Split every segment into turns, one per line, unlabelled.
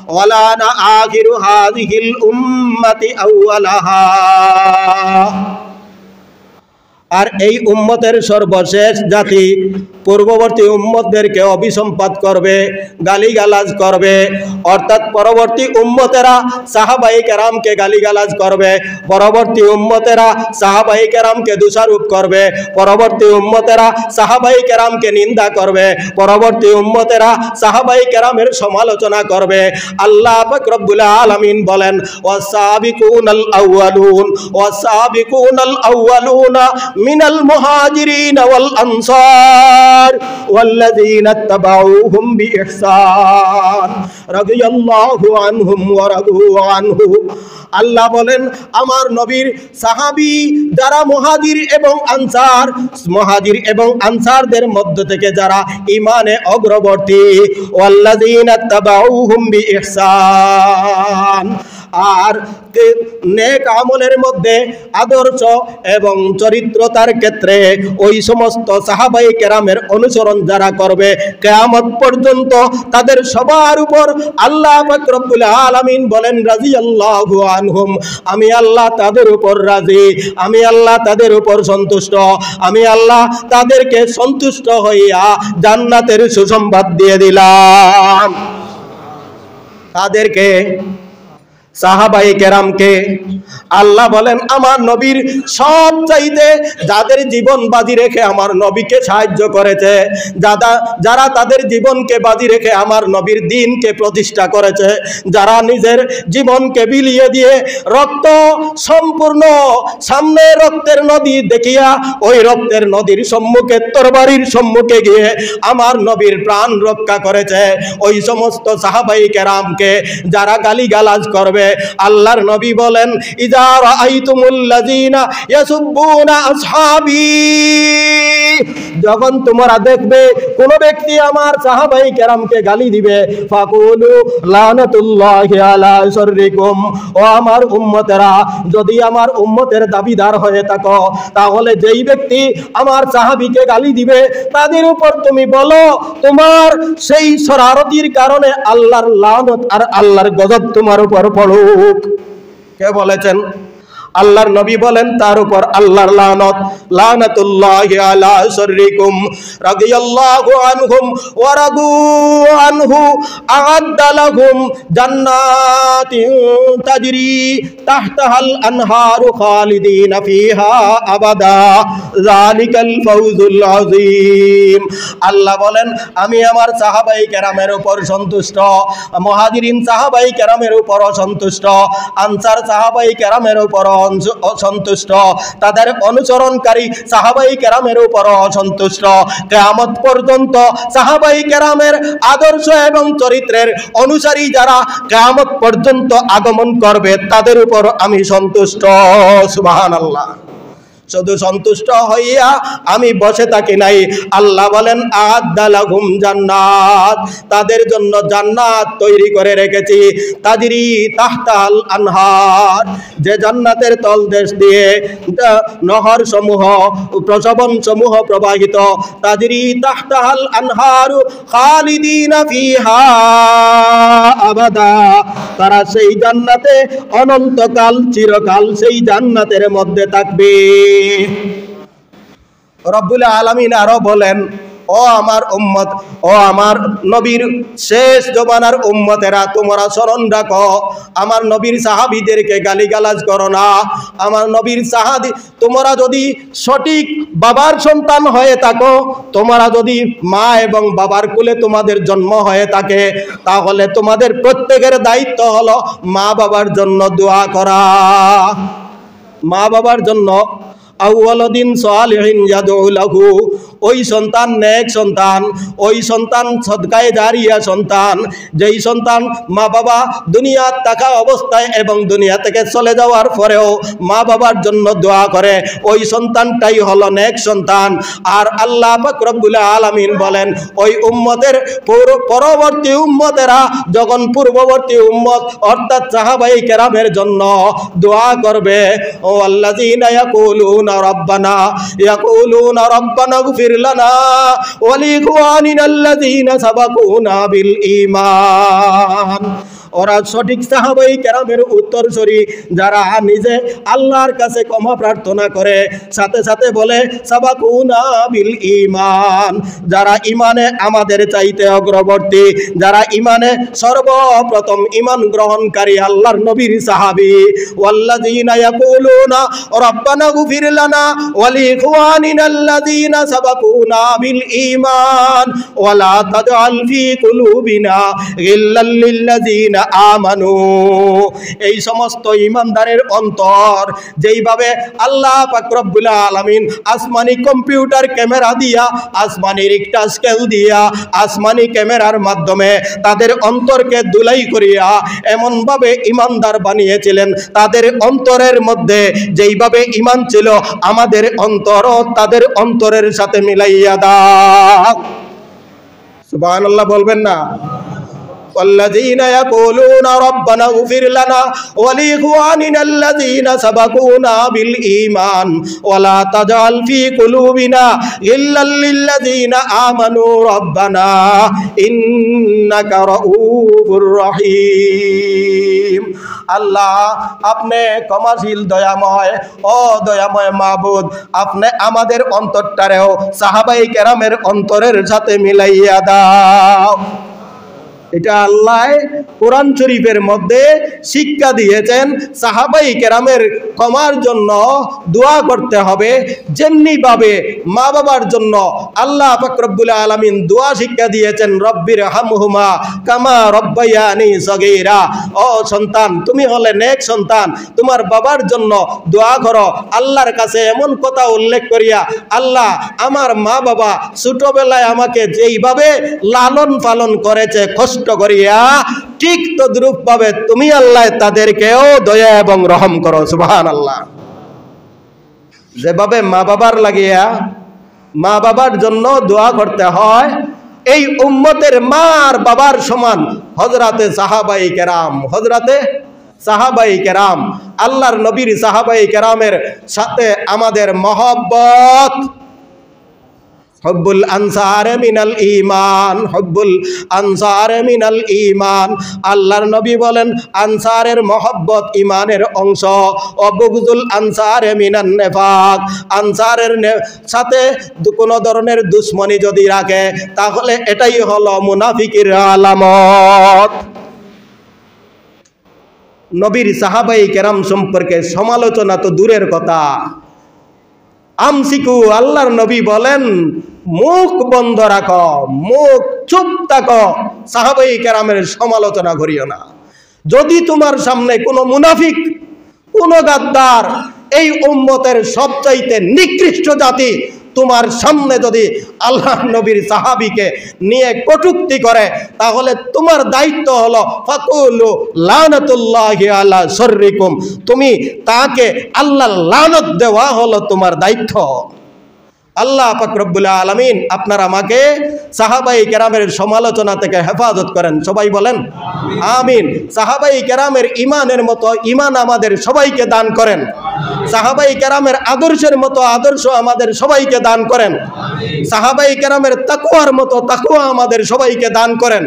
ওয়ালানা আখিরু হাযিহিল উম্মতি আউওয়ালাহা। আর এই উম্মতের সর্বশেষ জাতি পূর্ববর্তী উম্মতদেরকে অভিসম্পাত করবে, গালিগালাজ করবে। অর্থাৎ পরবর্তী উম্মতেরা সাহাবায়ে কেরামকে গালিগালাজ করবে, পরবর্তী উম্মতেরা সাহাবায়ে কেরামকে দোষারোপ করবে, পরবর্তী উম্মতেরা সাহাবায়ে কেরামকে নিন্দা করবে, পরবর্তী উম্মতেরা সাহাবায়ে কেরামের সমালোচনা করবে। আল্লাহ পাক রব্বুল আলামিন বলেন, ওয়াসাবিকুনাল আউয়ালুন ওয়াসাবিকুনাল আউয়ালুনা মিনাল মুহাজিরিন ওয়াল আনসার ওয়াল্লাযীনা ইত্তাবাউহুম বিইহসান রাদিয়াল্লাহু আনহুম ওয়া রাদু আনহু। আল্লাহ বলেন, আমার নবীর সাহাবী যারা মুহাজির এবং আনসারদের মধ্য থেকে যারা ঈমানে অগ্রবর্তী, ওয়াল্লাযীনা ইত্তাবাউহুম বিইহসান, আর নেক আমলের মধ্যে আদর্শ এবং চরিত্রতার ক্ষেত্রে ওই সমস্ত সাহাবায়ে কেরামের অনুসরণ যারা করবে, কিয়ামত পর্যন্ত তাদের সবার উপর আল্লাহ পাক রব্বুল আলামিন বলেন, রাদিয়াল্লাহু আনহুম, আমি আল্লাহ তাদের উপর রাজি, আমি আল্লাহ তাদের উপর সন্তুষ্ট, আমি আল্লাহ তাদেরকে সন্তুষ্ট হইয়া জান্নাতের সুসংবাদ দিয়ে দিলাম। তাদেরকে সাহাবায়ে কেরামকে আল্লাহ বলেন, আমার নবীর সব চাইতে যাদের জীবন বাজি রেখে আমার নবীকে সাহায্য করেছে, যারা তাদের জীবনকে বাজি রেখে আমার নবীর দ্বীনকে প্রতিষ্ঠা করেছে, যারা নিজের জীবনকে বিলিয়ে দিয়ে রক্ত সম্পূর্ণ সামনে রক্তের নদী দেখিয়া ওই রক্তের নদীর সম্মুখে তরবারির সম্মুখে গিয়ে আমার নবীর প্রাণ রক্ষা করেছে, ওই সমস্ত সাহাবায়ে কেরামকে যারা গালিগালাজ করবে, আল্লাহর নবী বলেন, ইজা রাআইতুমুল্লাযীনা ইয়াসুব্বুনা আসহাবী, যখন তোমরা দেখবে কোন ব্যক্তি আমার সাহাবায়ে কেরামকে গালি দিবে, ফাকুলু লানাতুল্লাহি আলা শাররিকুম, ও আমার উম্মতেরা, যদি আমার উম্মতের দাবিদার হয়ে থাকো, তাহলে যেই ব্যক্তি আমার সাহাবীকে গালি দিবে তাদের উপর তুমি বলো, তোমার সেই শরারতির কারণে আল্লাহর লানত আর আল্লাহর গজব তোমার উপর পড়ুক। কে বলেছেন? আল্লাহর নবী বলেন, তার উপর আল্লাহর লানত, লানাতুল্লাহি আলা শাররিকুম রাদিয়াল্লাহু আনহুম ওয়া রাদু আনহু আ'আদ্দা লাহুম জান্নাতিন তাজরি তাহতাহাল আনহারু খালিদিনা ফিহা আবাদা যালিকাল ফাওজুল আযীম। আল্লাহ বলেন, আমি আমার সাহাবায়ে কেরামের উপর সন্তুষ্ট, মুহাজিরিন সাহাবায়ে কেরামের উপর সন্তুষ্ট, আনসার সাহাবায়ে কেরামের উপর অসন্তুষ্ট, তাদের অনুসরণকারী সাহাবায়ে কেরামের উপর অসন্তুষ্ট। কিয়ামত পর্যন্ত সাহাবায়ে কেরামের আদর্শ এবং চরিত্রের অনুসারী যারা কিয়ামত পর্যন্ত আগমন করবে তাদের উপর আমি সন্তুষ্ট। সুবহানাল্লাহ। শুধু সন্তুষ্ট হইয়া আমি বসে থাকি নাই, আল্লাহ বলেন, আ'আদ্দা লাহুম জান্নাত, তাদের জন্য জান্নাত তৈরি করে রেখেছি, তাজরি তাহতাল আনহার, যে জান্নাতের তলদেশ দিয়ে নহর সমূহ প্রসবন সমূহ প্রবাহিত, তাজরি তাহতাল আনহার খালিদিনা ফিহা আবাদা, তারা সেই জান্নাতে অনন্তকাল চিরকাল সেই জান্নাতের মধ্যে থাকবে। রব্বুল আলামিন আরো বলেন, ও আমার উম্মত, ও আমার নবীর শেষ জমানার উম্মতেরা, তোমরা স্মরণ রাখো, আমার নবীর সাহাবীদেরকে গালিগালাজ করো না। আমার নবীর সাহাবী, তোমরা যদি সঠিক বাবার সন্তান হয়ে থাকো, তোমরা যদি মা এবং বাবার কোলে তোমাদের জন্ম হয়ে থাকে, তাহলে তোমাদের প্রত্যেকের দায়িত্ব হলো মা বাবার জন্য দোয়া করা। মা বাবার জন্য আউওয়ালাদিন সালিহিন ইয়াদউ লাহু, ওই সন্তান নেক সন্তান, ওই সন্তান সদকায়ে জারিয়া সন্তান, যেই সন্তান মা বাবা দুনিয়ার থাকা অবস্থায় এবং দুনিয়া থেকে চলে যাওয়ার পরেও মা বাবার জন্য দোয়া করে, ওই সন্তানটাই হলো নেক সন্তান। আর আল্লাহ পাক রব্বুল আলামিন বলেন, ওই উম্মতের পরবর্তী উম্মতেরা যখন পূর্ববর্তী উম্মত অর্থাৎ সাহাবায়ে কেরামের জন্য দোয়া করবে, ও আল্লাযীনা ইয়াকুলুনা রাব্বানা ইগফির লানা ওয়া লিইখওয়ানিনা আল্লাযীনা সাবাকুনা বিল ঈমান, ও ওরা সঠিক সাহাবায়ে কেরামের উত্তরসূরি, যারা নিজে আল্লাহর কাছে ক্ষমা প্রার্থনা করে, সাথে সাথে বলে সাবাকুনা বিল ঈমান, যারা ঈমানে আমাদের চাইতে অগ্রবর্তী, যারা ঈমানে সর্বপ্রথম ঈমান গ্রহণকারী আল্লাহর নবীর সাহাবী। ওয়াল্লাযীনা ইয়াকুলুনা রাব্বানা গফির লানা ওয়া লিইখওয়ানিনা আল্লাযীনা সাবাকুনা বিল ঈমান ওয়া লা তাজআল ফি কুলুবিনা গিল্লাল লিল্লাযীনা আমানু। এই সমস্ত ঈমানদারের অন্তর যেইভাবে আল্লাহ পাক রব্বুল আলামিন আসমানি কম্পিউটার ক্যামেরা দিয়া, আসমানি রিক্টার স্কেল দিয়া, আসমানি ক্যামেরার মাধ্যমে তাদের অন্তরকে দুলাই করিয়া এমনভাবে ঈমানদার বানিয়েছিলেন, তাদের অন্তরের মধ্যে যেইভাবে ঈমান ছিল আমাদের অন্তরও তাদের অন্তরের সাথে মিলাইয়া দাও। সুবহানাল্লাহ বলবেন না? والذين يقولون ربنا اغفر لنا ولإخواننا الذين سبقونا بالإيمان ولا تجعل في قلوبنا غلا للذين آمنوا ربنا إنك رؤوف رحيم। আল্লাহ আপনি ক্ষমাশীল দয়াময়, ও দয়াময় মাবুদ, আপনি আমাদের অন্তরটারেও সাহাবায়ে কেরামের অন্তরের সাথে মিলাইয়া দাও। এটা আল্লাহ কোরআন শরীফের মধ্যে শিক্ষা দিয়েছেন, সাহাবায়ে কেরামের ক্ষমার জন্য দোয়া করতে হবে। যেমনি ভাবে মা বাবার জন্য আল্লাহ পাক রব্বুল আলামিন দোয়া শিক্ষা দিয়েছেন, রব্বির হামহুমা কামা রব্বায়ানি সগীরা। ও সন্তান, তুমি হলে নেক সন্তান, তোমার বাবার জন্য দোয়া করো। আল্লাহর কাছে এমন কথা উল্লেখ করিয়া, আল্লাহ আমার মা বাবা ছোটবেলায় আমাকে যেইভাবে লালন পালন করেছে কষ্ট করিয়া, ঠিক তদ্রূপ ভাবে তুমি আল্লাহ তাদেরকেও দয়া এবং রহম করো। সুবহানাল্লাহ। যেভাবে মা বাবার লাগিয়া মা বাবার জন্য দোয়া করতে হয়, এই উম্মতের মা আর বাবার সমান হযরতে সাহাবায়ে কেরাম, হযরতে সাহাবায়ে কেরাম, আল্লাহর নবীর সাহাবায়ে কেরামের সাথে আমাদের মহব্বত। হুব্বুল আনসারে মিনাল ঈমান, হুব্বুল আনসারে মিনাল ঈমান। আল্লাহর নবী বলেন আনসারের মহব্বত ঈমানের অংশ। ও বুগজুল আনসারে মিনান নিফাক, আনসারের সাথে কোনো ধরনের দুশমনি যদি রাখে তাহলে এটাই হলো মুনাফিকের আলামত। নবীর সাহাবায়ে কেরাম সম্পর্কে সমালোচনা তো দূরের কথা, আমসিকু, আল্লাহর নবী বলেন মুখ বন্ধ রাখো, মুখ চুপ থাকো, সাহাবায়ে কেরামের সমালোচনা করিও না। যদি তোমার সামনে কোনো মুনাফিক, কোনো গাদ্দার, এই উম্মতের সবচাইতে নিকৃষ্ট জাতি তোমার সামনে যদি আল্লাহ নবীর সাহাবীকে নিয়ে কটূক্তি করে, তাহলে তোমার দায়িত্ব হলো ফাকুলু লানাতুল্লাহি আলা শাররিকুম, তুমি তাকে আল্লাহর লানত দেওয়া হলো তোমার দায়িত্ব। আল্লাহ পাক রব্বুল আলামিন আপনার আমাকে সাহাবায়ে কেরামের সমালোচনা থেকে হেফাজত করেন। সবাই বলেন আমিন। সাহাবায়ে কেরামের ঈমানের মতো ঈমান আমাদের সবাইকে দান করেন। সাহাবায়ে কেরামের আদর্শের মতো আদর্শ আমাদের সবাইকে দান করেন। সাহাবায়ে কেরামের তাকওয়ার মতো তাকওয়া আমাদের সবাইকে দান করেন।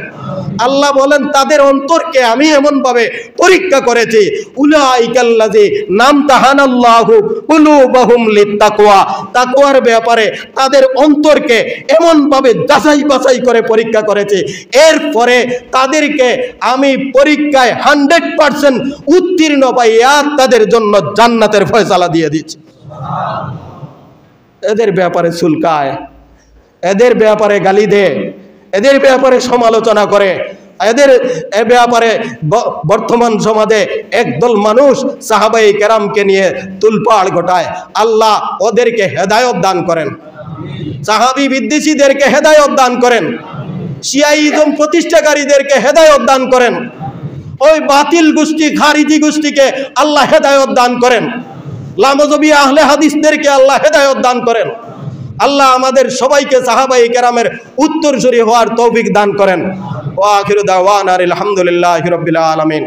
আল্লাহ বলেন তাদের অন্তরকে আমি এমনভাবে পরীক্ষা করেছি, উলাইকাল্লাযী নামতাহানাল্লাহু কুলুবাহুম লিত্তাকওয়া, তাকওয়ার ব্যাপারে তাদের অন্তরকে এমনভাবে যাচাই বাছাই করে পরীক্ষা করেছে, এরপরে তাদেরকে আমি পরীক্ষায় 100% উত্তীর্ণ পাইয়া তাদের জন্য জান্নাতের ফয়সালা দিয়ে দিচ্ছি। এদের ব্যাপারে চুলকায়, এদের ব্যাপারে গালি দেয়, এদের ব্যাপারে সমালোচনা করে, এদের ব্যাপারে বর্তমান সমাজে একদল মানুষ সাহাবায়ে কেরামকে নিয়ে তুলপাড় ঘটায়। আল্লাহ ওদেরকে হেদায়েত দান করেন, সাহাবী বিদ্বেষীদেরকে হেদায়েত দান করেন, শিয়াইজম প্রতিষ্ঠাকারীদেরকে হেদায়েত দান করেন, ওই বাতিল গোষ্ঠী খারিজি গোষ্ঠীকে আল্লাহ হেদায়েত দান করেন, লামজবি আহলে হাদিসদেরকে আল্লাহ হেদায়েত দান করেন। আল্লাহ আমাদের সবাইকে সাহাবায়ে কেরামের উত্তরসূরি হওয়ার তৌফিক দান করেন। ওয়া আখিরু দাওয়ানা আলহামদুলিল্লাহি রাব্বিল আলামিন।